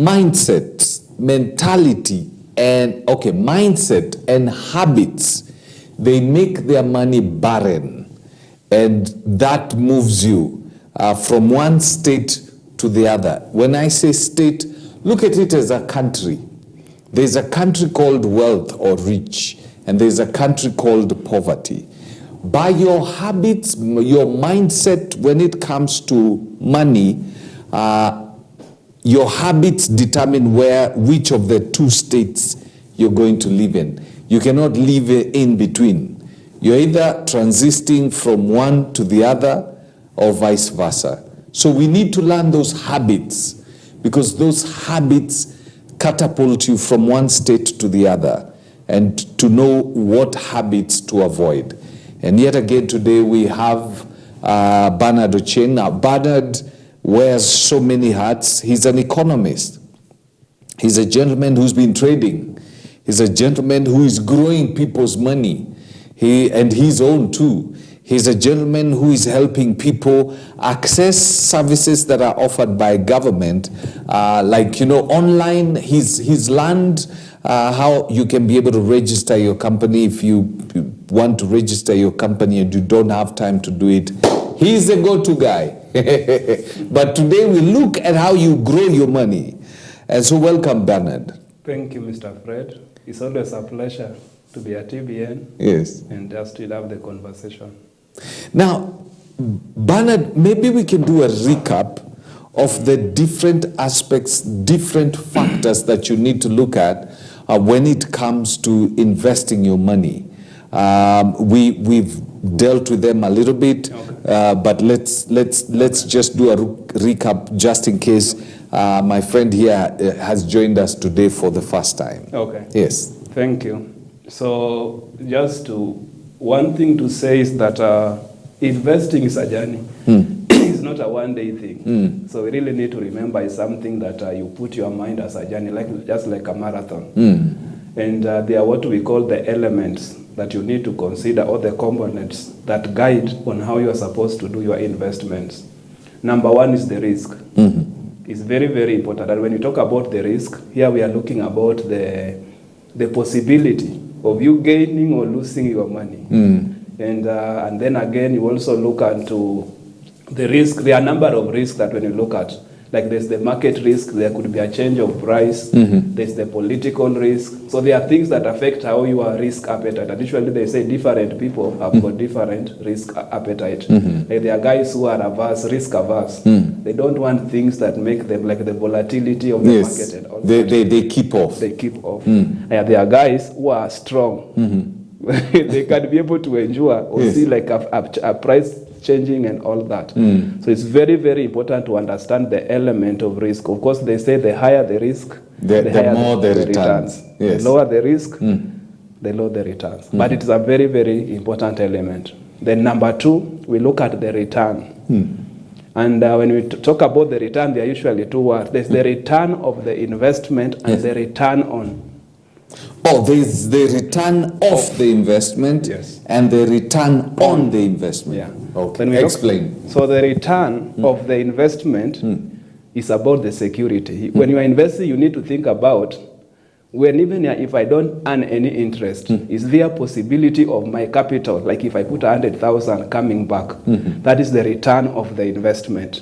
mindset, mentality, and mindset and habits, they make their money barren, and that moves you from one state to the other. When I say state, look at it as a country. There's a country called wealth or rich, and there's a country called poverty. By your habits, your mindset when it comes to money, your habits determine which of the two states you're going to live in. You cannot live in between. You're either transiting from one to the other or vice versa. So we need to learn those habits, because those habits catapult you from one state to the other, and to know what habits to avoid. And yet again today we have Bernard Ochieng. Now Bernard wears so many hats. He's an economist. He's a gentleman who's been trading. He's a gentleman who is growing people's money, and his own too. He's a gentleman who is helping people access services that are offered by government, like, online. He's learned how you can be able to register your company if you want to register your company and you don't have time to do it. He's the go-to guy. But today we look at how you grow your money. And so welcome, Bernard. Thank you, Mr. Fred. It's always a pleasure to be at EBN. Yes. And just to have the conversation. Now, Bernard, maybe we can do a recap of the different aspects, different factors that you need to look at when it comes to investing your money. We've dealt with them a little bit, okay. But let's just do a recap just in case my friend here has joined us today for the first time. Okay. Yes. Thank you. So one thing to say is that investing is a journey. It's not a one-day thing. So we really need to remember it's something that you put your mind as a journey, just like a marathon. And they are what we call the elements that you need to consider, or the components that guide on how you are supposed to do your investments. Number one is the risk. It's very, very important. And when you talk about the risk, here we are looking about the possibility of you gaining or losing your money. And then again, you also look into the risk. There are a number of risks that when you look at, like there's the market risk, there could be a change of price, there's the political risk. So there are things that affect how your risk appetite. And usually they say different people have got different risk appetite. Like there are guys who are risk averse. They don't want things that make them, like the volatility of the market and all that. They keep off. They keep off. There are guys who are strong. They can be able to endure or see like a price changing and all that. So it's very, very important to understand the element of risk. Of course, they say the higher the risk, the higher more the returns. Yes. The lower the risk, the lower the returns. But it is a very, very important element. Then number two, we look at the return. And when we talk about the return, there are usually two words. There's the return of the investment and the return on. Oh, there's the return of the investment, and the return on the investment. Yeah. Okay. Explain. So the return of the investment is about the security. When you are investing, you need to think about, even if I don't earn any interest, is there a possibility of my capital, like if I put 100,000 coming back? That is the return of the investment.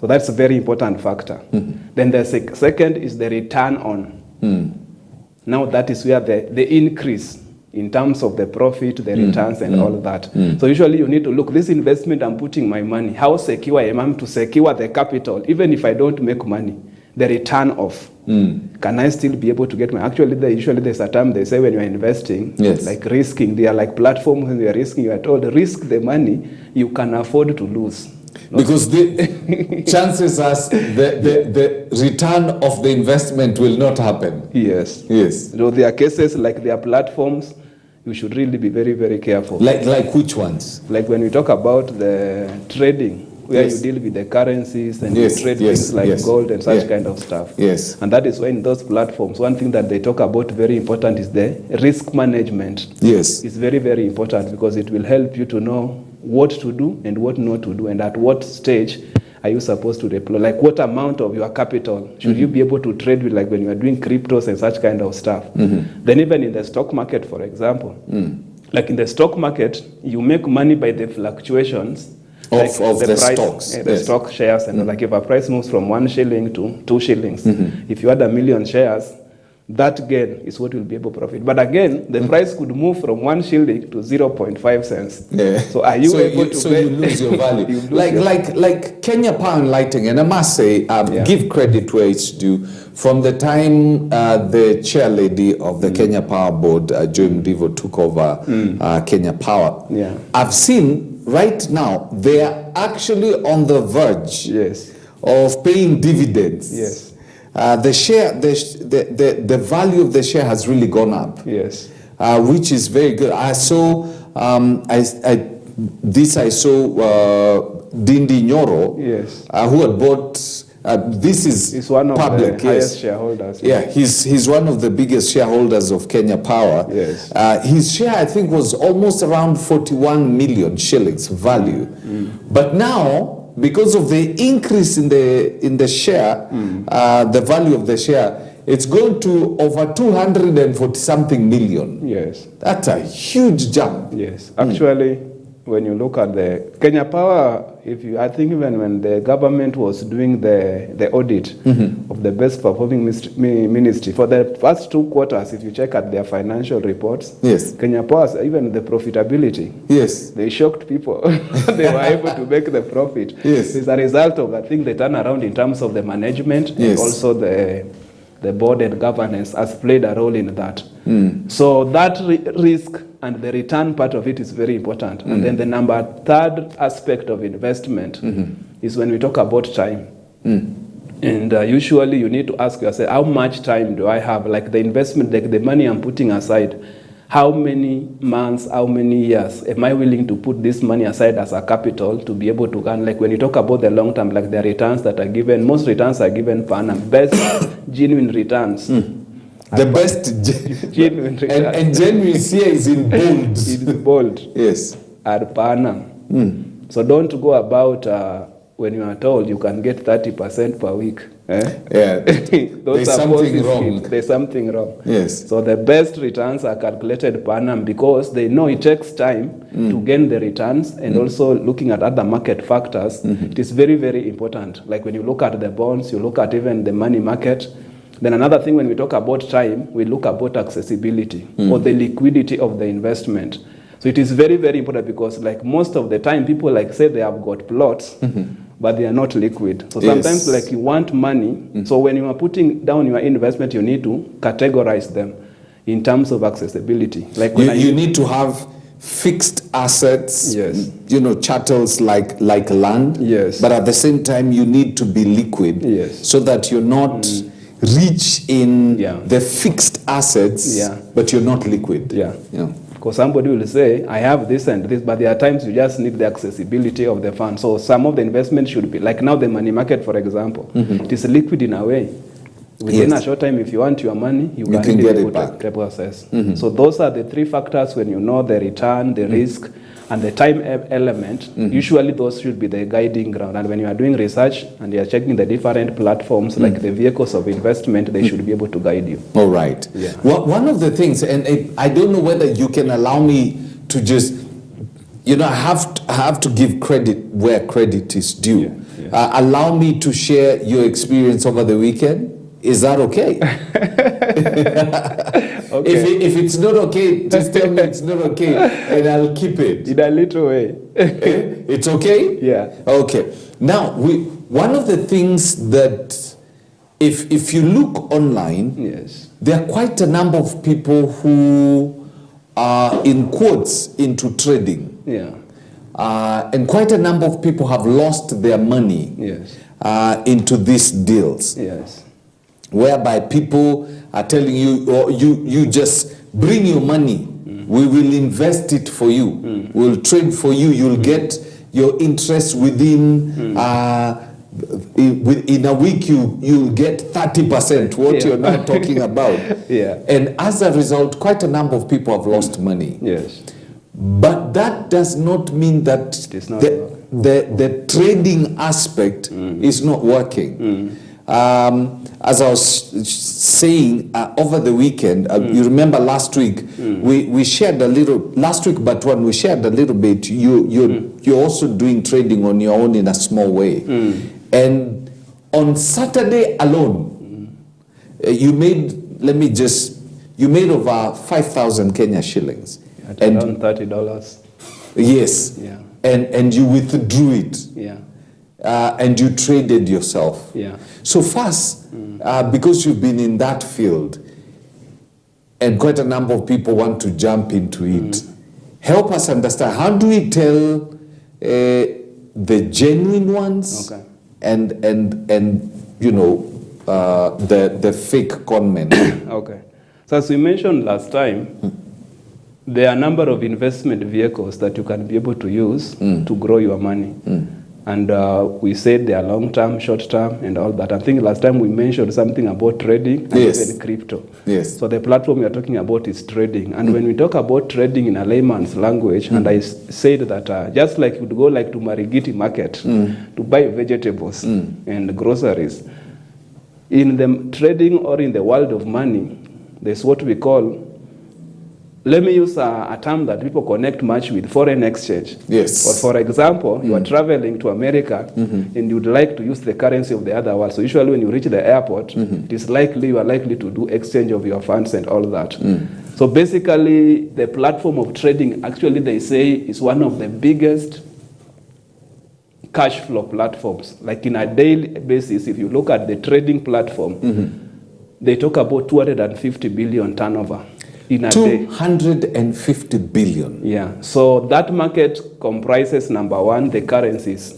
So that's a very important factor. Then the second is the return on. Now that is where the increase in terms of the profit, the returns and all that. So usually you need to look, this investment I'm putting my money, how secure am I to secure the capital, even if I don't make money? The return of, can I still be able to get money? Actually, usually there's a term they say when you're investing, like risking, they are like platforms when you're risking, you are told risk the money you can afford to lose. Because the chances are the return of the investment will not happen. Yes. So there are cases like there are platforms, you should really be very, very careful. Like which ones? Like when we talk about the trading, where you deal with the currencies and you trade things like gold and such kind of stuff. And that is why in those platforms, one thing that they talk about very important is the risk management. It's very, very important because it will help you to know what to do and what not to do, and at what stage are you supposed to deploy? Like what amount of your capital should you be able to trade with, like when you are doing cryptos and such kind of stuff? Then even in the stock market, for example, like in the stock market, you make money by the fluctuations of the the price, stocks. the stock shares, and like if a price moves from 1 shilling to 2 shillings, if you had 1 million shares, that gain is what will be able to profit. But again, the price could move from 1 shilling to 0.5 cents. Yeah. So are you able to? So you lose your value. You lose like Kenya Power and Lighting, and I must say, give credit where it's due. From the time the chair lady of the Kenya Power Board, Joy Mdivo, took over Kenya Power, I've seen right now they are actually on the verge of paying dividends. Yes. The share, the value of the share has really gone up. Yes. Which is very good. I saw, I saw Dindi Nyoro, who had bought. This is one of public, the highest shareholders. Yeah, he's one of the biggest shareholders of Kenya Power. Yes. His share, I think, was almost around 41 million shillings value. But now, because of the increase in the share, the value of the share, it's gone to over 240 something million. Yes. That's a huge jump. Yes. Actually, when you look at the Kenya Power, I think even when the government was doing the audit of the best performing ministry, for the first 2 quarters, if you check at their financial reports, Kenya Power, even the profitability, they shocked people. They were able to make the profit. It's a result of, I think, the turnaround in terms of the management and also the board and governance has played a role in that. So that risk and the return part of it is very important. And then the third aspect of investment is when we talk about time. And usually you need to ask yourself, how much time do I have? Like the investment, like the money I'm putting aside, how many months, how many years am I willing to put this money aside as a capital to be able to earn? Like when you talk about the long term, like the returns that are given, most returns are given per annum, best genuine returns. The best genuine returns. And genuine here is in bold. It's bold. Yes. Are per annum. So don't go about when you are told you can get 30% per week. Yeah. There's something wrong. There's something wrong. Yes. So the best returns are calculated per annum because they know it takes time to gain the returns, and also looking at other market factors, it is very, very important. Like when you look at the bonds, you look at even the money market. Then another thing, when we talk about time, we look about accessibility or the liquidity of the investment. So it is very, very important because like most of the time people like say they have got plots, but they are not liquid. So sometimes like you want money. So when you are putting down your investment, you need to categorize them in terms of accessibility. Like you need to have fixed assets, chattels like land. But at the same time, you need to be liquid so that you're not rich in the fixed assets, but you're not liquid. Because somebody will say, I have this and this, but there are times you just need the accessibility of the fund. So some of the investment should be, like now the money market, for example, it is liquid in a way. Within a short time, if you want your money, you can get it back. The process. So those are the 3 factors when you know the return, the risk, and the time element. Usually those should be the guiding ground. And when you are doing research and you are checking the different platforms, like the vehicles of investment, they should be able to guide you. All right. Well, one of the things, and I don't know whether you can allow me to just, I have to give credit where credit is due. Allow me to share your experience over the weekend. Is that okay? If it's not okay, just tell me it's not okay, and I'll keep it. In a little way. It's okay? Yeah. Okay. Now, one of the things that, if you look online, there are quite a number of people who are, in quotes, into trading. And quite a number of people have lost their money into these deals. Whereby people are telling you, or you just bring your money, we will invest it for you, we'll trade for you, you'll get your interest within in a week you'll get 30%, what you're now talking about. And as a result, quite a number of people have lost money. But that does not mean that It is not the trading aspect is not working. As I was saying over the weekend, you remember last week, we shared a little, last week but when we shared a little bit, you're also doing trading on your own in a small way. And on Saturday alone, you made, you made over 5,000 Kenya shillings. At around $30. Yes. Yeah. And you withdrew it. Yeah. And you traded yourself. Yeah. So first, because you've been in that field, and quite a number of people want to jump into it, help us understand, how do we tell the genuine ones and you know, the fake conmen? Okay. So as we mentioned last time, there are a number of investment vehicles that you can be able to use to grow your money. And we said they are long-term, short-term, and all that. I think last time we mentioned something about trading and even crypto. Yes. So the platform we are talking about is trading. And when we talk about trading in a layman's language, and I said that just like you would go like to Marigiti market to buy vegetables and groceries, in the trading or in the world of money, there's what we call, let me use a term that people connect much with, foreign exchange. Yes. Or for example, you are traveling to America and you'd like to use the currency of the other world. So usually when you reach the airport, it is likely you are likely to do exchange of your funds and all that. So basically, the platform of trading, actually they say, is one of the biggest cash flow platforms. Like in a daily basis, if you look at the trading platform, they talk about 250 billion turnover. In a 250 billion. Yeah. So that market comprises, number one, the currencies.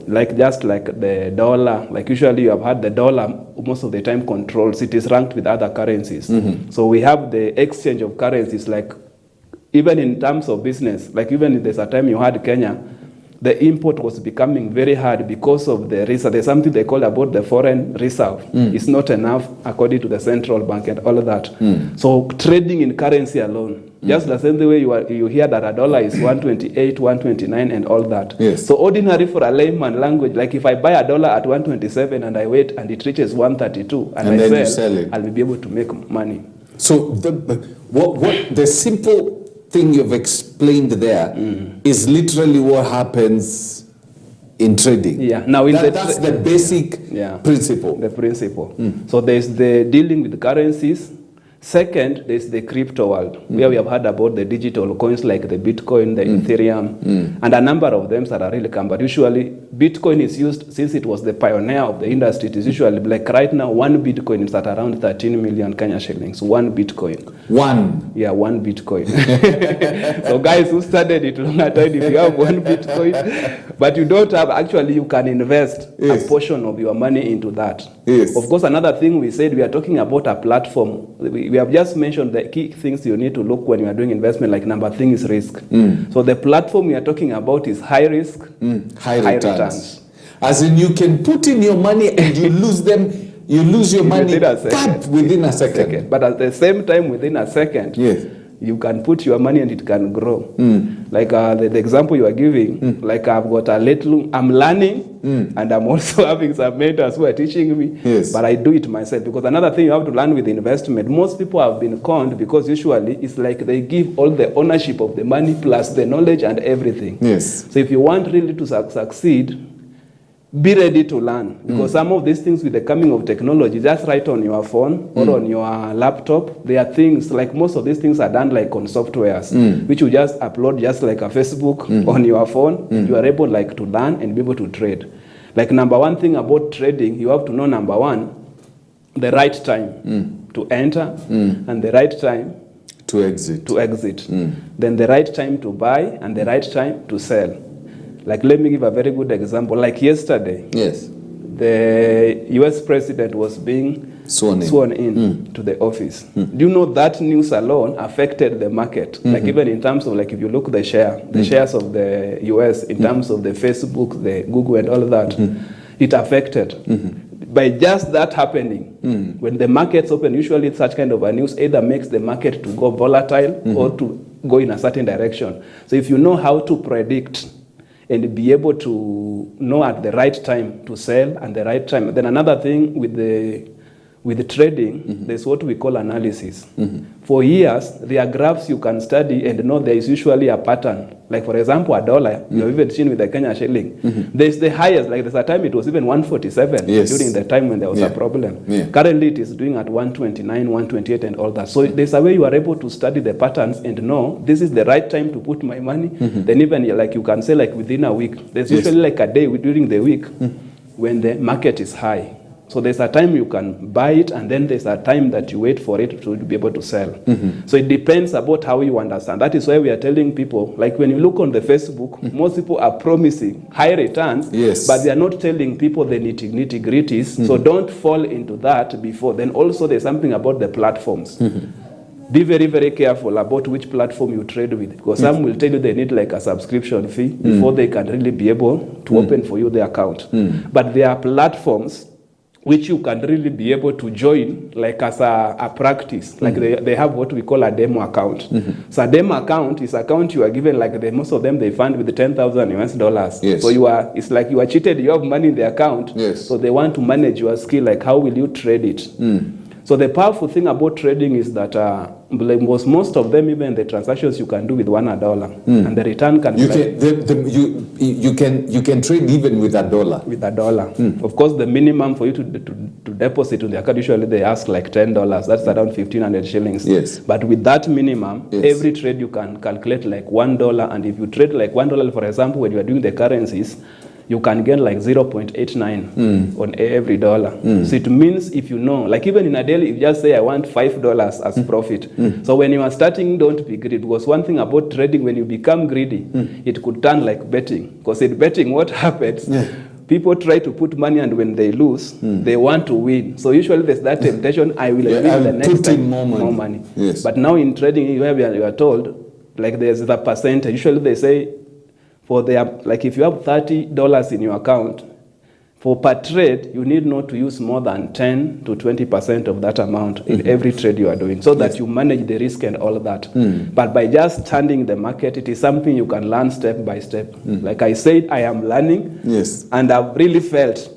Like just like the dollar, like usually you have had the dollar most of the time controls, it is ranked with other currencies. So we have the exchange of currencies, like even in terms of business, like even there's a time you had Kenya, the import was becoming very hard because of the reserve. There's something they call about the foreign reserve. It's not enough according to the central bank and all of that. So trading in currency alone, just the same way you hear that a dollar is 128, 129 and all that. Yes. So ordinary for a layman language, like if I buy a dollar at 127 and I wait and it reaches 132 and I sell it, I'll be able to make money. So what the simple thing you've explained there is literally what happens in trading. Yeah. Now that's the basic principle. The principle. So there's the dealing with currencies. Second, there's the crypto world, where we have heard about the digital coins like the Bitcoin, the Ethereum, and a number of them that are really come. But usually, Bitcoin is used, since it was the pioneer of the industry, it is usually, like right now, one Bitcoin is at around 13 million Kenya shillings. One Bitcoin. One? Yeah, one Bitcoin. So guys who studied it longer time, if you have one Bitcoin, but you don't have, actually you can invest a portion of your money into that. Yes. Of course, another thing we said, we are talking about a platform. We have just mentioned the key things you need to look when you are doing investment, like number thing is risk. So the platform we are talking about is high risk, high returns. As in you can put in your money and you lose them, you lose your money within a second. But at the same time, within a second, you can put your money and it can grow. Like the example you are giving, like I've got a little, I'm learning, and I'm also having some mentors who are teaching me, but I do it myself. Because another thing you have to learn with investment, most people have been conned because usually it's like they give all the ownership of the money plus the knowledge and everything. So if you want really to succeed, be ready to learn, because some of these things with the coming of technology, just right on your phone or on your laptop, there are things, like most of these things are done like on softwares, which you just upload just like a Facebook on your phone, and you are able like to learn and be able to trade. Like number one thing about trading, you have to know number one, the right time to enter and the right time to exit. Then the right time to buy and the right time to sell. Like, let me give a very good example. Like yesterday, the US president was being sworn in to the office. Do you know that news alone affected the market? Like even in terms of, like if you look at the shares of the US in terms of the Facebook, the Google and all of that, it affected. By just that happening, when the markets open, usually such kind of a news either makes the market to go volatile or to go in a certain direction. So if you know how to predict and be able to know at the right time to sell and the right time. Then another thing with the trading, there's what we call analysis. For years, there are graphs you can study and know there is usually a pattern. Like for example, a dollar, you've even seen with the Kenya shilling. There's the highest, like there's a time it was even 147 during the time when there was a problem. Currently it is doing at 129, 128 and all that. So there's a way you are able to study the patterns and know this is the right time to put my money. Then even like you can say like within a week, there's usually like a day during the week when the market is high. So there's a time you can buy it, and then there's a time that you wait for it to be able to sell. So it depends about how you understand. That is why we are telling people, like when you look on the Facebook, most people are promising high returns, but they are not telling people the nitty-gritties. So don't fall into that before. Then also there's something about the platforms. Be very, very careful about which platform you trade with, because some will tell you they need like a subscription fee before they can really be able to open for you the account. But there are platforms which you can really be able to join like as a practice. Like they have what we call a demo account. So a demo account is account you are given, like most of them they fund with $10,000 US. So it's like you are cheated, you have money in the account. So they want to manage your skill, like how will you trade it? So the powerful thing about trading is that most of them, even the transactions you can do with $1, and the return can you can trade even with $1. With $1. Of course, the minimum for you to deposit to the account, usually they ask like $10. That's around 1,500 shillings. But with that minimum, every trade you can calculate like $1. And if you trade like $1, for example, when you are doing the currencies, you can get like 0.89 on every dollar. So it means if you know, like even in a daily, you just say I want $5 as profit. So when you are starting, don't be greedy, because one thing about trading, when you become greedy, it could turn like betting. Because in betting, what happens? People try to put money, and when they lose, they want to win. So usually there's that temptation, I will win the next time, more money. But now in trading, you are told, like there's the percentage. Usually they say, for their, like if you have $30 in your account, for per trade, you need not to use more than 10 to 20% of that amount in every trade you are doing, so that you manage the risk and all of that. But by just standing the market, it is something you can learn step by step. Like I said, I am learning, and I've really felt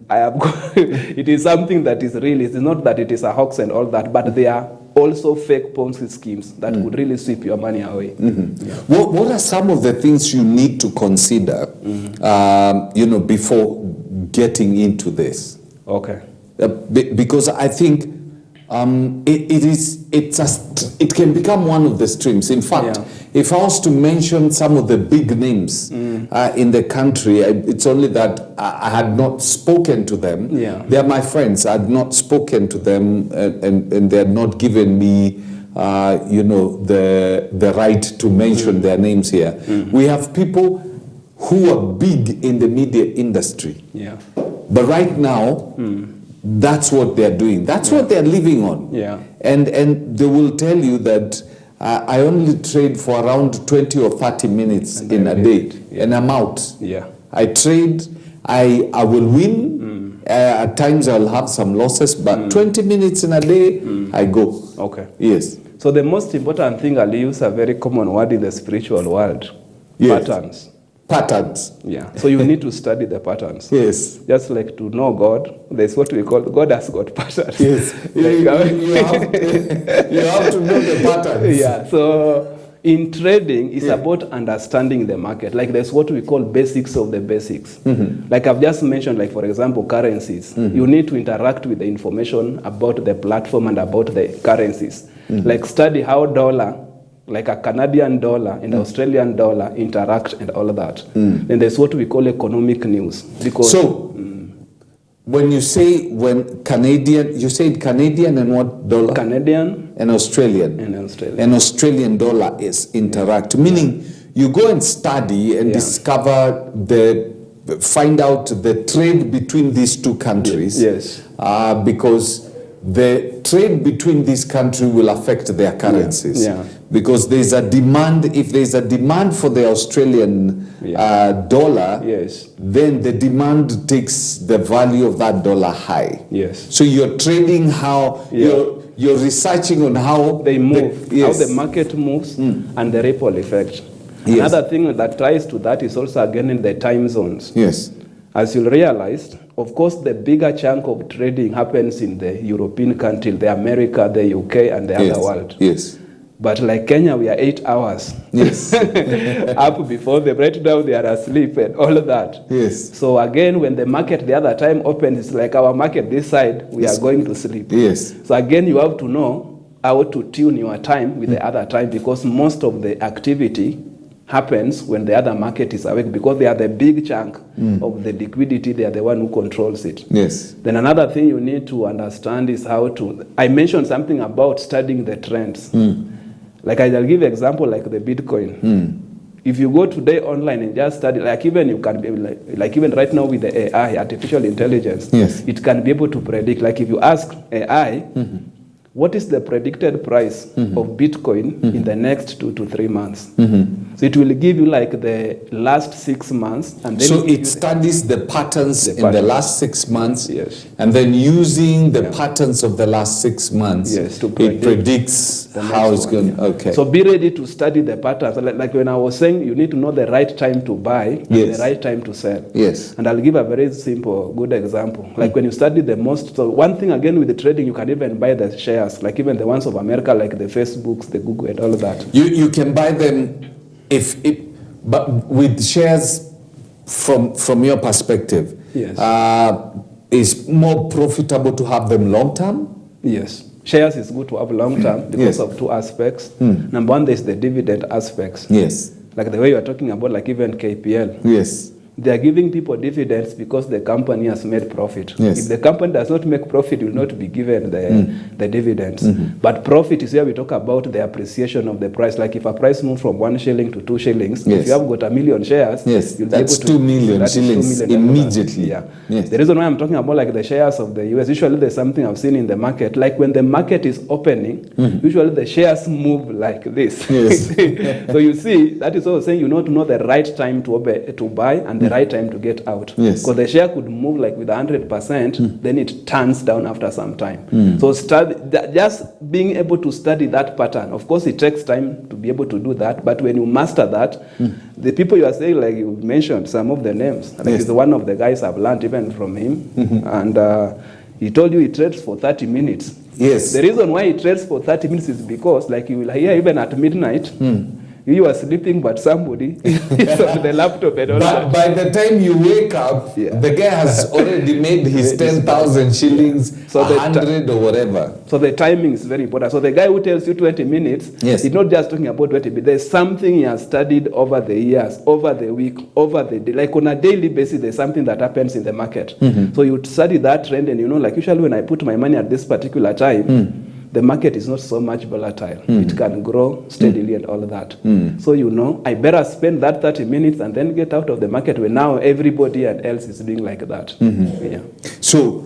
I have it is something that is really, it's not that it is a hoax and all that, but they are also fake Ponzi schemes that would really sweep your money away. What are some of the things you need to consider, before getting into this? Okay. Because I think it can become one of the streams. In fact, if I was to mention some of the big names in the country, it's only that I had not spoken to them. They are my friends. I had not spoken to them, and they had not given me the right to mention their names here. We have people who are big in the media industry. But right now, that's what they're doing. That's what they're living on. And they will tell you that I only trade for around 20 or 30 minutes in a day, and I'm out. I trade, I will win. At times I'll have some losses, but 20 minutes in a day, I go. Yes. So the most important thing, I'll use a very common word in the spiritual world. Patterns. Patterns. So you need to study the patterns. Just like to know God, there's what we call, God has got patterns. You have to know the patterns. So in trading, it's about understanding the market. Like there's what we call basics of the basics. Like I've just mentioned, like for example, currencies. You need to interact with the information about the platform and about the currencies. Like study how dollar, like a Canadian dollar and Australian dollar interact and all of that. Then there's what we call economic news. Because when you say Canadian, you said Canadian and what dollar? Canadian and Australian. And Australian dollar is interact, meaning you go and study and discover find out the trade between these two countries. Because the trade between these countries will affect their currencies. because there's a demand. If there's a demand for the Australian dollar, Yes. then the demand takes the value of that dollar high. Yes. So you're trading how you're researching on how They move, yes. how the market moves, and the ripple effect. Yes. Another thing that ties to that is also again in the time zones. Yes. As you'll realize, of course, the bigger chunk of trading happens in the European country, the America, the UK, and the other world. Yes. But like Kenya, we are 8 hours Yes. up before they break down, they are asleep and all of that. Yes. So again, when the market the other time opens, it's like our market this side, we are going to sleep. Yes. So again, you have to know how to tune your time with the other time, because most of the activity happens when the other market is awake, because they are the big chunk of the liquidity. They are the one who controls it. Yes. Then another thing you need to understand is how to, I mentioned something about studying the trends. Like I'll give example like the Bitcoin. If you go today online and just study, like even you can be like even right now with the AI, artificial intelligence, yes. it can be able to predict. Like if you ask AI, what is the predicted price of Bitcoin in the next 2 to 3 months? So it will give you like the last 6 months, and then so it studies the patterns in the last 6 months, yes. and then using the patterns of the last 6 months, yes, to it predicts how it's going. Okay. So be ready to study the patterns. Like when I was saying, you need to know the right time to buy and the right time to sell. Yes. And I'll give a very simple, good example. Like when you study the most, so one thing again with the trading, you can even buy the shares, like even the ones of America, like the Facebooks, the Google, and all of that. You can buy them but with shares from your perspective. Yes. Is more profitable to have them long term? Yes. Shares is good to have long term because of 2 aspects. Number one, there's the dividend aspects. Yes. Like the way you are talking about, like even KPL. Yes. They are giving people dividends because the company has made profit. Yes. If the company does not make profit, it will not be given the dividends. But profit is where we talk about the appreciation of the price. Like if a price moves from 1 shilling to 2 shillings, if you have got 1 million shares, you'll be able to, 2 million shillings immediately. Yeah. Yes. The reason why I'm talking about like the shares of the US, usually there's something I've seen in the market. Like when the market is opening, usually the shares move like this. Yes. So you see, that is what I was saying, you know to know the right time to buy and the right time to get out. Yes. Because the share could move like with 100%, then it turns down after some time. So just being able to study that pattern, of course it takes time to be able to do that, but when you master that, the people you are saying, like you mentioned some of the names, like it's one of the guys I've learned even from him, and he told you he trades for 30 minutes. Yes. The reason why he trades for 30 minutes is because like you will hear even at midnight, you are sleeping, but somebody is on the laptop and all that. By the time you wake up, the guy has already made his 10,000 shillings, so 100 or whatever. So the timing is very important. So the guy who tells you 20 minutes, he's not just talking about 20 minutes. There's something he has studied over the years, over the week, over the day. Like on a daily basis, there's something that happens in the market. So you study that trend, and you know, like usually when I put my money at this particular time, the market is not so much volatile. It can grow steadily and all of that. So you know, I better spend that 30 minutes and then get out of the market when now everybody else is doing like that. Yeah. So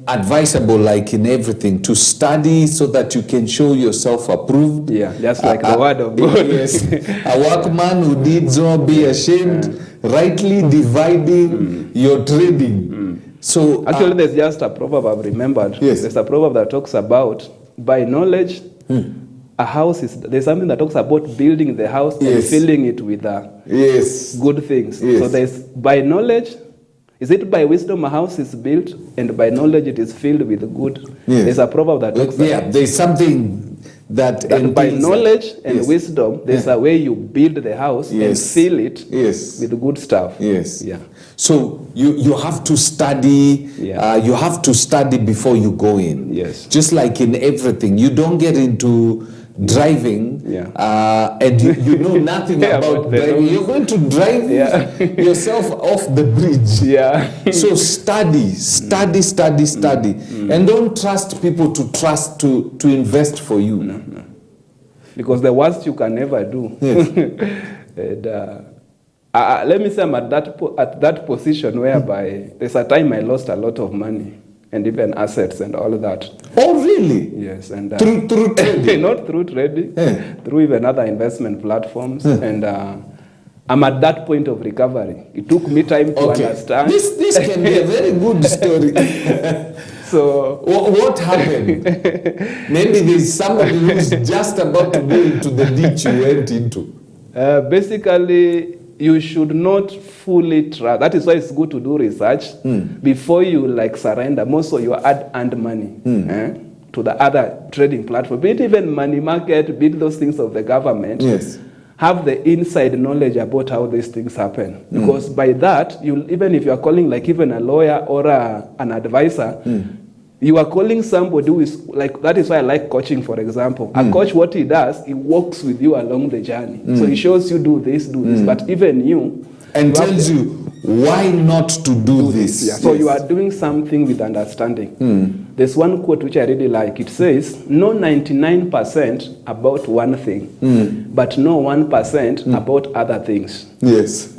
advisable, like in everything, to study so that you can show yourself approved. Yeah, just like the word of God. Yes. A workman who needs not be ashamed, rightly dividing your trading. So actually, there's just a proverb I've remembered. Yes. There's a proverb that talks about by knowledge, a house is. There's something that talks about building the house and filling it with good things. Yes. So there's by knowledge. Is it by wisdom a house is built, and by knowledge it is filled with good? Yes. There's a proverb that talks about. There's something that by knowledge and wisdom, there's a way you build the house and fill it with good stuff. Yes. Yeah. So you have to study. You have to study before you go in. Yes. Just like in everything, you don't get into driving and you know nothing about driving. You're going to drive yourself off the bridge. Yeah. So study, and don't trust people to invest for you. No. Because the worst you can ever do. And, let me say I'm at that position whereby there's a time I lost a lot of money. and even assets and all of that. Oh, really? Yes, and Through trading? not through trading, through even other investment platforms, and I'm at that point of recovery. It took me time to understand. This can be a very good story. So what happened? Maybe there's somebody who's just about to go into the ditch you went into. Basically, you should not fully trust. That is why it's good to do research before you like surrender most of your earned money to the other trading platform. Be it even money market, be it those things of the government. Yes. Have the inside knowledge about how these things happen. Because by that, even if you are calling like even a lawyer or an advisor, you are calling somebody who is like, that is why I like coaching, for example. A coach, what he does, he walks with you along the journey. So he shows you do this, but even you. And tells you why not to do this. Yeah. So you are doing something with understanding. There's one quote which I really like. It says, know 99% about one thing, but know 1% about other things. Yes.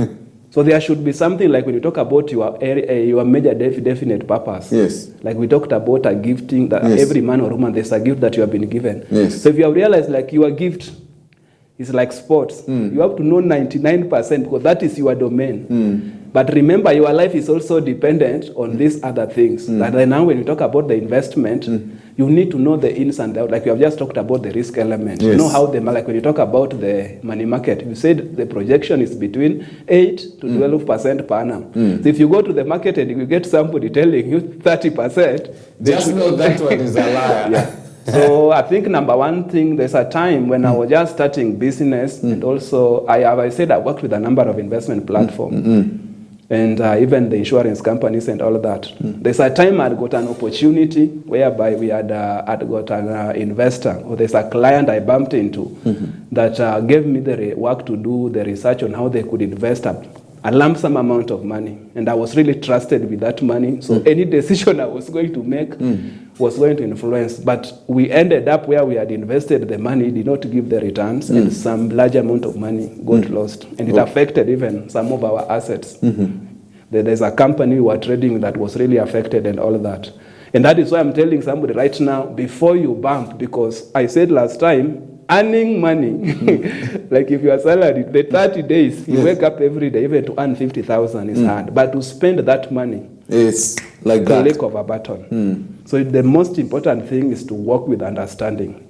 So there should be something like when you talk about your major definite purpose. Yes. Like we talked about a gifting, that every man or woman, there's a gift that you have been given. Yes. So if you have realized like your gift is like sports, you have to know 99% because that is your domain. But remember, your life is also dependent on these other things. That now when you talk about the investment, you need to know the ins and outs. Like we have just talked about the risk element. Yes. You know how like when you talk about the money market, you said the projection is between 8 to 12% per annum. So if you go to the market and you get somebody telling you 30%, just know that one is a liar. Yeah. So I think number one thing, there's a time when I was just starting business, and also I said I worked with a number of investment platforms. And even the insurance companies and all of that. There's a time I'd got an opportunity whereby we had got an investor, or there's a client I bumped into that gave me the work to do the research on how they could invest a lump sum amount of money. And I was really trusted with that money. So any decision I was going to make was going to influence. But we ended up where we had invested the money, did not give the returns, and some large amount of money got lost. And it affected even some of our assets. There's a company we were trading that was really affected and all of that. And that is why I'm telling somebody right now, before you bump, because I said last time, earning money, like if you are salaried, the 30 days, you wake up every day, even to earn 50,000 is hard. But to spend that money, it's like that. click of a button. So the most important thing is to work with understanding.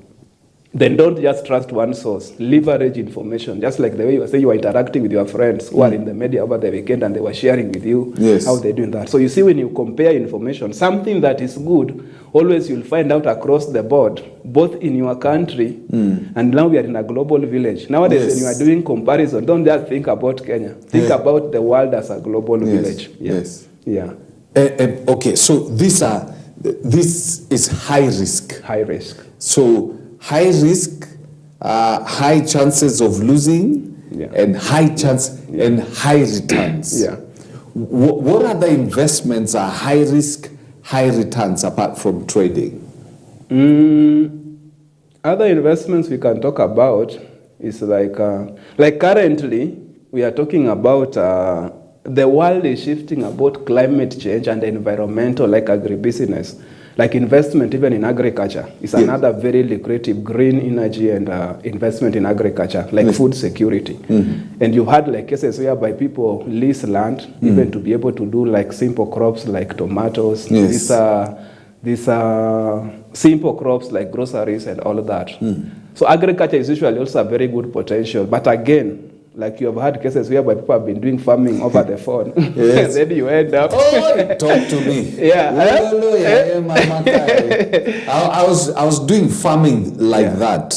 Then don't just trust one source. Leverage information. Just like the way you were saying, you are interacting with your friends who are in the media over the weekend and they were sharing with you how they're doing that. So you see, when you compare information, something that is good, always you'll find out across the board, both in your country and now we are in a global village. Nowadays, when you are doing comparison, don't just think about Kenya. Think about the world as a global village. Yes. Yeah. Okay, so this is high risk. High risk. So high risk, high chances of losing, and high chance and high returns. Yeah. What other investments are high risk, high returns apart from trading? Other investments we can talk about is like currently we are talking about the world is shifting about climate change and environmental, like agribusiness. Like investment even in agriculture is another very lucrative green energy and investment in agriculture, like food security. And you've had like cases whereby people lease land even to be able to do like simple crops like tomatoes. These are simple crops like groceries and all of that. So agriculture is usually also a very good potential. But again, like you have had cases whereby people have been doing farming over the phone. And then you end up... talk to me. Yeah. I was doing farming like that.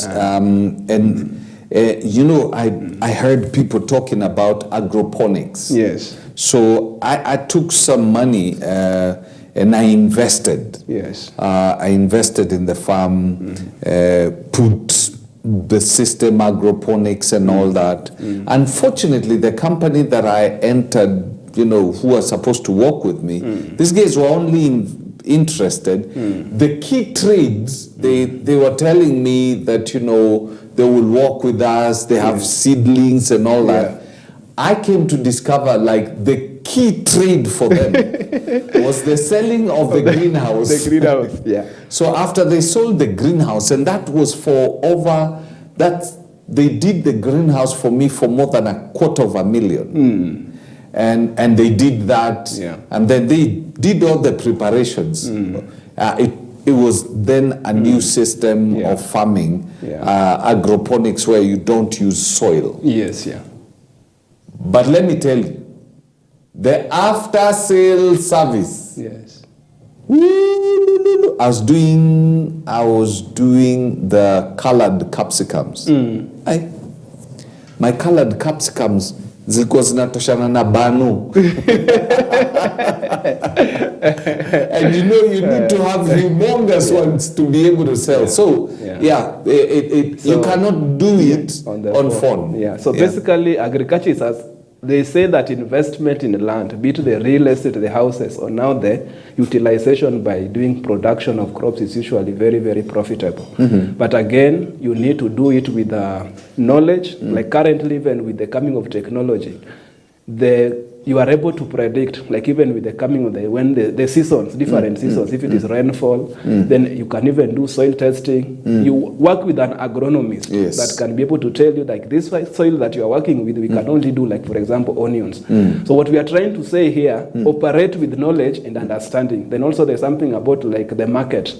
You know, I heard people talking about agroponics. Yes. So I took some money and I invested. Yes. I invested in the farm, put the system, agroponics and all that. Unfortunately, the company that I entered, you know, who was supposed to work with me, these guys were only interested. The key trades, they were telling me that, you know, they will work with us, they have seedlings and all that. I came to discover like the key trade for them was the selling of the greenhouse. The greenhouse, yeah. So after they sold the greenhouse, and that was for they did the greenhouse for me for more than $250,000. And they did that, and then they did all the preparations. It was then a new system of farming, agroponics, where you don't use soil. Yes, yeah. But let me tell you, the after-sale service. Yes. I was doing the colored capsicums. My colored capsicums zilikuwa zinatoshana na banu. And you know, you need to have humongous ones to be able to sell. So you cannot do it on phone. Yeah. So basically, agriculture is they say that investment in land, be it the real estate, the houses, or now the utilization by doing production of crops is usually very, very profitable. But again, you need to do it with knowledge. Like currently, even with the coming of technology, you are able to predict, like even with the coming of when the seasons, different seasons, if it is rainfall, then you can even do soil testing. You work with an agronomist that can be able to tell you, like, this soil that you are working with, we can only do, like, for example, onions. So what we are trying to say here, operate with knowledge and understanding. Then also there's something about, like, the market.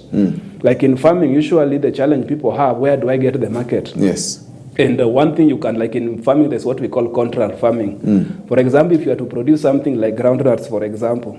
Like in farming, usually the challenge people have, where do I get the market? Yes. And one thing you can, like in farming, there's what we call contract farming. For example, if you are to produce something like groundnuts, for example,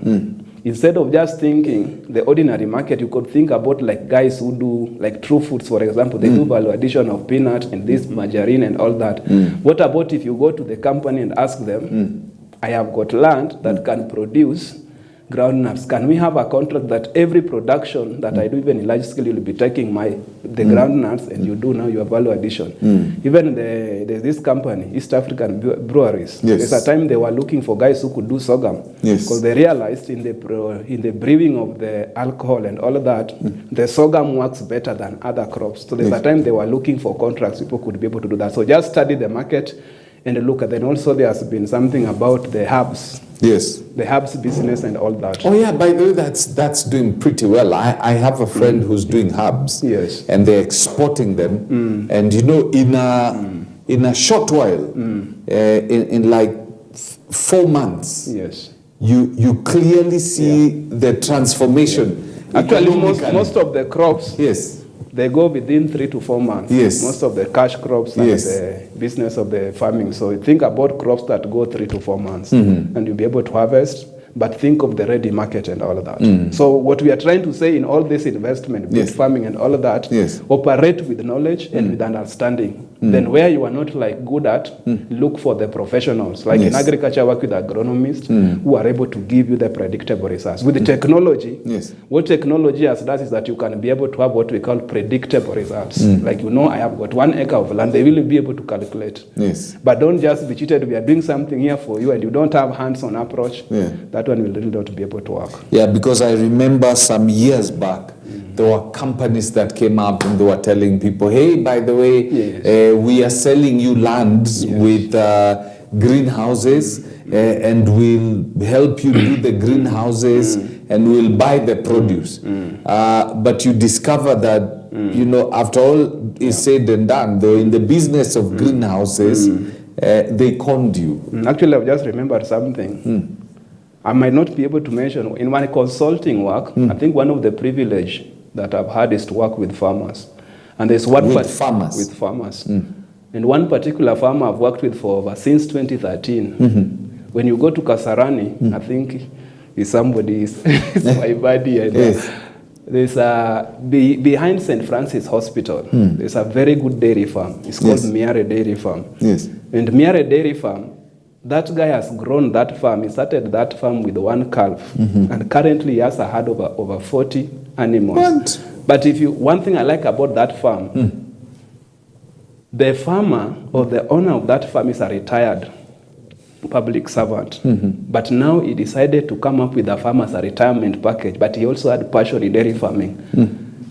instead of just thinking the ordinary market, you could think about, like, guys who do, like, True Foods, for example, they do value addition of peanut and this margarine and all that. What about if you go to the company and ask them, I have got land that can produce groundnuts. Can we have a contract that every production that I do, even in large scale, you'll be taking the groundnuts, and you do now your value addition. Even there's this company, East African Breweries. There's a time they were looking for guys who could do sorghum, because they realized in the brewing of the alcohol and all of that, the sorghum works better than other crops. So there's a time they were looking for contracts, people could be able to do that. So just study the market and look at. Then also there's been something about the herbs. Yes. The herbs business and all that. Oh yeah, by the way, that's doing pretty well. I have a friend who's doing herbs. Yes. And they're exporting them. And you know, in a short while, in like 4 months, you clearly see the transformation. Actually, most of the crops, they go within 3 to 4 months. Most of the cash crops and the business of the farming. So think about crops that go 3 to 4 months, and you'll be able to harvest. But think of the ready market and all of that. So what we are trying to say in all this investment, with farming and all of that, operate with knowledge and with understanding. Then where you are not, like, good at, look for the professionals. Like in agriculture, work with agronomists who are able to give you the predictable results. With the technology, what technology has does is that you can be able to have what we call predictable results. Like, you know, I have got 1 acre of land, they will be able to calculate. But don't just be cheated. We are doing something here for you and you don't have hands-on approach. That one will really not be able to work. Yeah, because I remember some years back, there were companies that came up and they were telling people, hey, by the way, we are selling you lands with greenhouses, and we'll help you do the greenhouses, and we'll buy the produce. But you discover that, you know, after all is said and done, though, in the business of greenhouses, they conned you. Actually, I've just remembered something. I might not be able to mention. In my consulting work, I think one of the privilege that I've had is to work with farmers. And there's one with farmers. With farmers. And one particular farmer I've worked with since 2013. When you go to Kasarani, I think is somebody's my buddy. And there's behind St. Francis Hospital. There's a very good dairy farm. It's called Miare Dairy Farm. And Miare Dairy Farm, that guy has grown that farm. He started that farm with 1 calf, and currently he has a herd of over 40 animals. What? But one thing I like about that farm, the farmer or the owner of that farm is a retired public servant. But now he decided to come up with a farmer's retirement package, but he also had passion in dairy farming.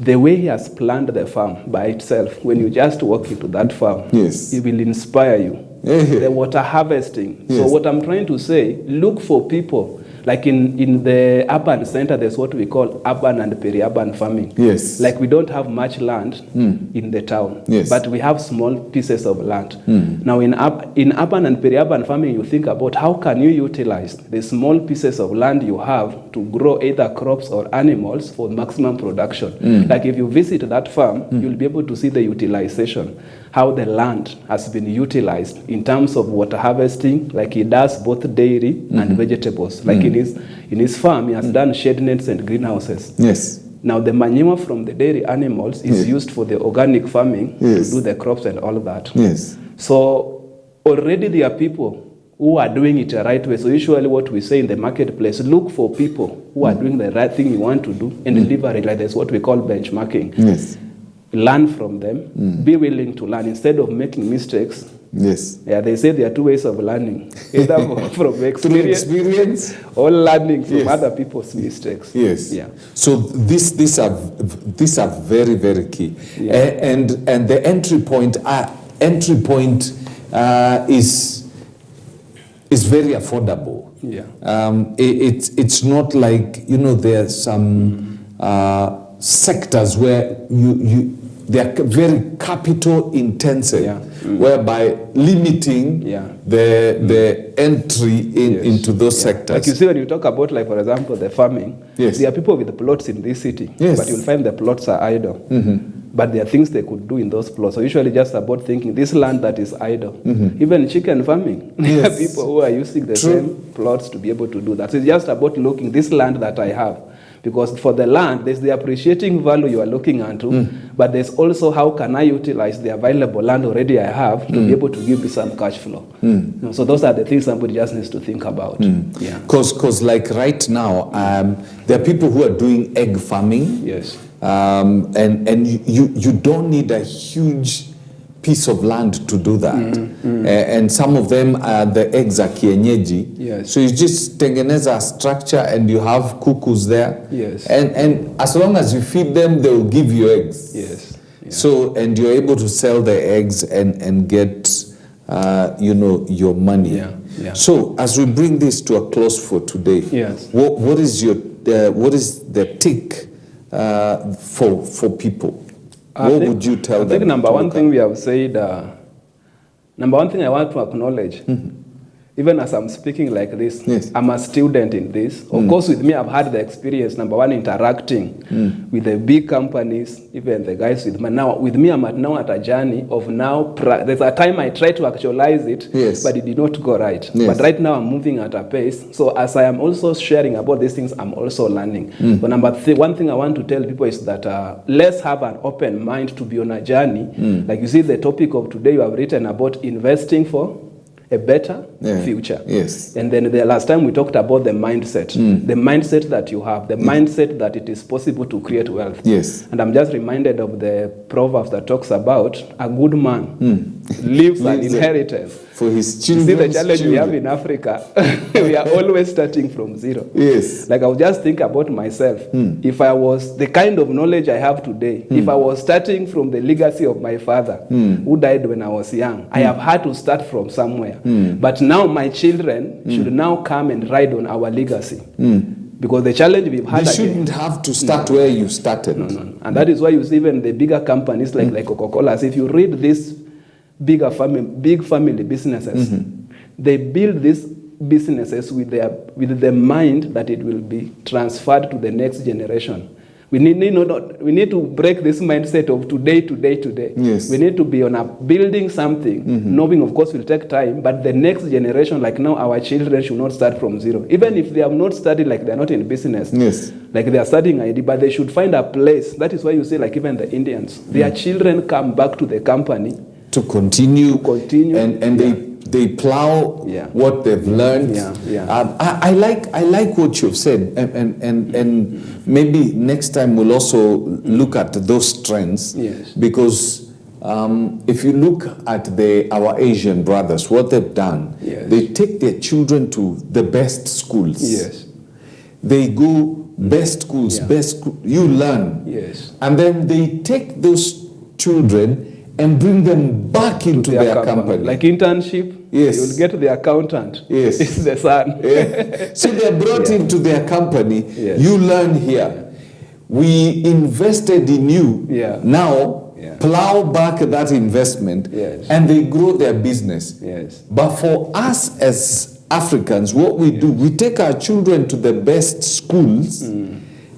The way he has planned the farm by itself, when you just walk into that farm, it will inspire you. the water harvesting. Yes. So what I'm trying to say, look for people. Like in the urban center, there's what we call urban and peri-urban farming. Yes. Like we don't have much land in the town, Yes. but we have small pieces of land. Now in urban and peri-urban farming, you think about how can you utilize the small pieces of land you have to grow either crops or animals for maximum production. Like if you visit that farm, you'll be able to see the utilization, how the land has been utilized in terms of water harvesting, like he does both dairy and vegetables. Like in his farm, he has done shade nets and greenhouses. Yes. Now the manure from the dairy animals is used for the organic farming to do the crops and all of that. Yes. So already there are people who are doing it the right way. So usually what we say in the marketplace, look for people who are doing the right thing you want to do and deliver it. Like that's what we call benchmarking. Yes. Learn from them, be willing to learn instead of making mistakes. Yes. Yeah, they say there are two ways of learning, either from experience or learning from other people's mistakes. Yes. Yeah. So these are very, very key. Yeah. And the entry point is very affordable. Yeah. It's not like, there are some sectors where they are very capital intensive, whereby limiting the entry into those sectors. Like you see when you talk about, like for example, the farming, there are people with plots in this city, but you'll find the plots are idle. But there are things they could do in those plots. So usually just about thinking this land that is idle. Even chicken farming, there are people who are using the same plots to be able to do that. So it's just about looking this land that I have. Because for the land, there's the appreciating value you are looking into, but there's also how can I utilize the available land already I have to be able to give me some cash flow. So those are the things somebody just needs to think about. Yeah. Because like right now, there are people who are doing egg farming. Yes. And you don't need a huge piece of land to do that. And some of them, the eggs are kienyeji. Yes. So you just tengeneza a structure and you have cuckoos there. Yes. And as long as you feed them, they will give you eggs. Yes. Yeah. So, and you're able to sell the eggs and get, your money. Yeah. Yeah. So as we bring this to a close for today, Yes. what is the tick for people? What would you tell them? I think number one thing we have said, number one thing I want to acknowledge, even as I'm speaking like this, I'm a student in this. Of course, with me, I've had the experience, number one, interacting with the big companies, even the guys with me. Now, with me, I'm now at a journey of now, there's a time I tried to actualize it, but it did not go right. But right now, I'm moving at a pace. So as I am also sharing about these things, I'm also learning. But one thing I want to tell people is that let's have an open mind to be on a journey. Like you see, the topic of today, you have written about investing for a better future. Yes. And then the last time we talked about the mindset. The mindset that you have, the mindset that it is possible to create wealth. Yes. And I'm just reminded of the Proverbs that talks about a good man leaves an inheritance for his children. See the challenge we have in Africa, we are always starting from zero. Yes. Like I would just think about myself. If I was the kind of knowledge I have today, if I was starting from the legacy of my father, who died when I was young, I have had to start from somewhere. But now my children should now come and ride on our legacy. Because the challenge we've had... You shouldn't have to start where you started. No. And that is why you see even the bigger companies like Coca-Cola, if you read this big family businesses, they build these businesses with the mind that it will be transferred to the next generation. We need to break this mindset of today. Yes. We need to be on a building something, knowing of course will take time, but the next generation, like now our children should not start from zero. Even if they have not studied, like they're not in business, like they are studying ID, but they should find a place. That is why you see like even the Indians, their children come back to the company to continue. And they plow what they've learned. I like what you've said, and maybe next time we'll also look at those trends. Because if you look at our Asian brothers, what they've done, they take their children to the best schools. They go best schools, you learn. And then they take those children and bring them back into their company. Like internship, Yes. you'll get the accountant. Yes. It's the son. Yeah. So they're brought into their company. Yes. You learn here. We invested in you. Yeah. Now, Yeah. plow back that investment, Yes. and they grow their business. Yes. But for us as Africans, what we do, we take our children to the best schools,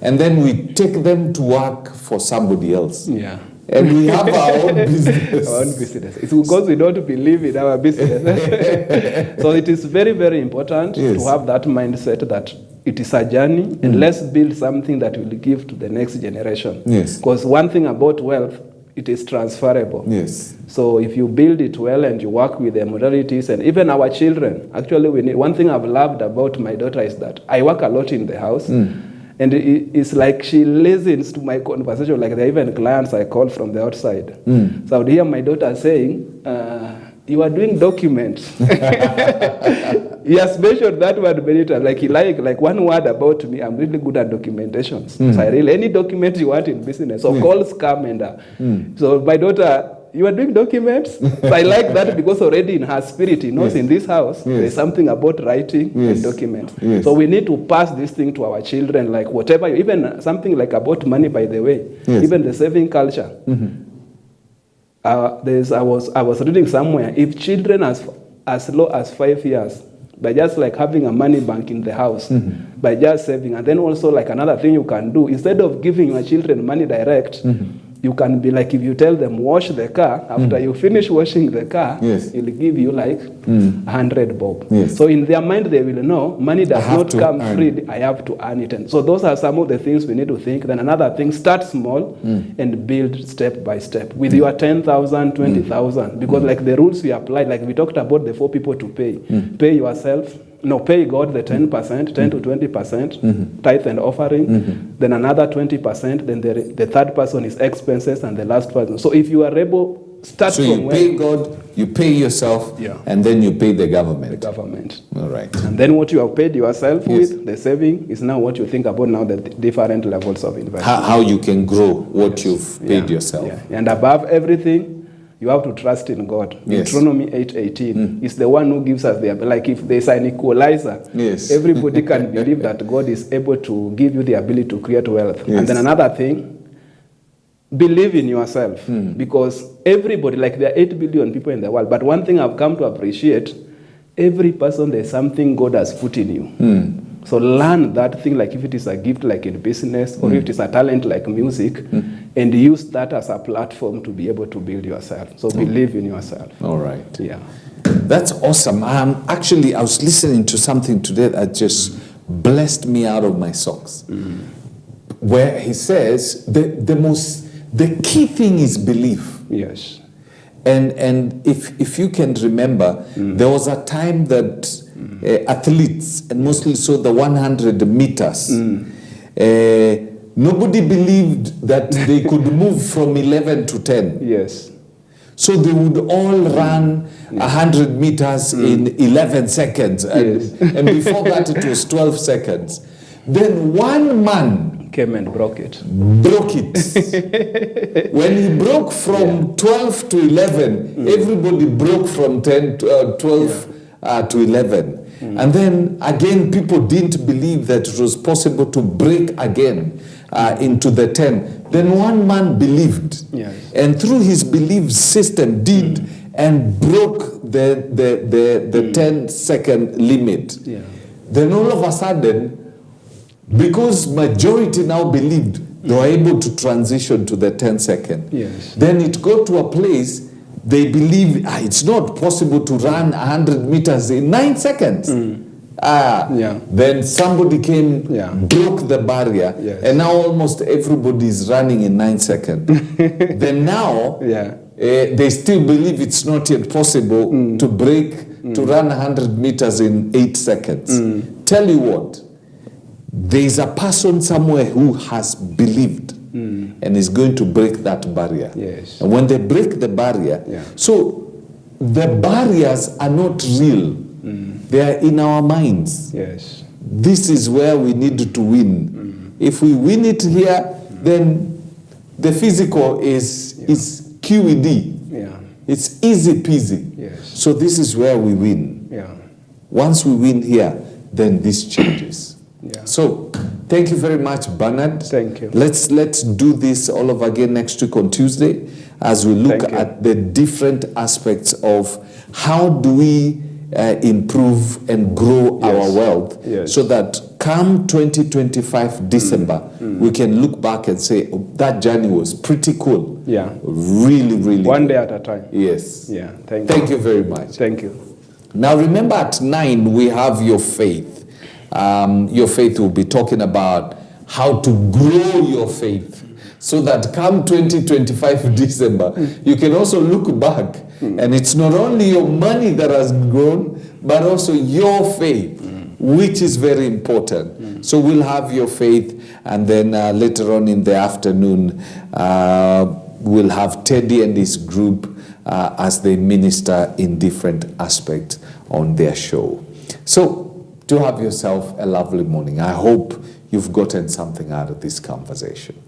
and then we take them to work for somebody else. Yeah. And we have our own business. Our own business. It's because we don't believe in our business. So it is very, very important Yes. to have that mindset that it is a journey, and let's build something that will give to the next generation. Yes. Because one thing about wealth, it is transferable. Yes. So if you build it well and you work with the modalities, and even our children, actually we need, one thing I've loved about my daughter is that I work a lot in the house. And it's like she listens to my conversation, like there are even clients I call from the outside. So I would hear my daughter saying, you are doing documents. He has mentioned that word many times. Like he like one word about me, I'm really good at documentations. So I really, any document you want in business, so calls come and so my daughter, you are doing documents? So I like that because already in her spirit, he knows in this house, there's something about writing and documents. So we need to pass this thing to our children, like whatever, even something like about money, by the way, even the saving culture. I was reading somewhere, if children as low as 5 years, by just like having a money bank in the house, by just saving, and then also like another thing you can do, instead of giving your children money direct, you can be like, if you tell them wash the car, after you finish washing the car, he'll give you like 100 bob. So in their mind they will know money does not come free, I have to earn it. And so those are some of the things we need to think. Then another thing, start small and build step by step with your 10,000, 20,000, because like the rules we apply, like we talked about the 4 people to pay. Pay yourself, no, pay God the 10%, 10 to 20%, tithe and offering, then another 20%, then the third person is expenses, and the last person. So if you are able, start so from you pay God, you pay yourself, and then you pay the government. The government. All right. And then what you have paid yourself with, the saving, is now what you think about now the different levels of investment. How you can grow what you've paid yourself. And above everything, you have to trust in God. Deuteronomy 8:18 is the one who gives us the, like if there's an equalizer, everybody can believe that God is able to give you the ability to create wealth. And then another thing, believe in yourself, because everybody, like there are 8 billion people in the world, but one thing I've come to appreciate, every person, there's something God has put in you. So learn that thing, like if it is a gift like in business, or if it is a talent like music, and use that as a platform to be able to build yourself. So believe in yourself. All right. Yeah. That's awesome. Actually, I was listening to something today that just blessed me out of my socks. Where he says the key thing is belief. Yes. And if you can remember, there was a time that athletes, and mostly so the 100 meters, nobody believed that they could move from 11 to 10. Yes. So they would all run 100 meters in 11 seconds. And before that, it was 12 seconds. Then one man came and broke it. Broke it. When he broke from 12 to 11, everybody broke from 12 to 11. And then again, people didn't believe that it was possible to break again into the 10. Then one man believed, and through his belief system did and broke the 10-second limit. Then all of a sudden, because majority now believed, they were able to transition to the 10-second. Then it got to a place they believe it's not possible to run 100 meters in 9 seconds. Then somebody came, broke the barrier, and now almost everybody is running in 9 seconds. Then now, they still believe it's not yet possible to break, to run 100 meters in 8 seconds. Tell you what, there is a person somewhere who has believed and is going to break that barrier. And when they break the barrier, so the barriers are not real. They are in our minds. This is where we need to win. If we win it here, then the physical is QED. It's easy peasy. Yes. So this is where we win. Yeah. Once we win here, then this changes. Yeah. So thank you very much, Bernard. Thank you. Let's do this all over again next week on Tuesday as we look at the different aspects of how do we improve and grow our wealth, so that come 2025 December, we can look back and say, oh, that journey was pretty cool. Yeah. Really, really One cool. day at a time. Yes. Yeah. Thank you. Thank you very much. Thank you. Now remember, at 9 we have Your Faith. Your Faith will be talking about how to grow your faith, so that come 2025 December, you can also look back and it's not only your money that has grown, but also your faith, which is very important. So we'll have Your Faith, and then later on in the afternoon, we'll have Teddy and his group as they minister in different aspects on their show. So do have yourself a lovely morning. I hope you've gotten something out of this conversation.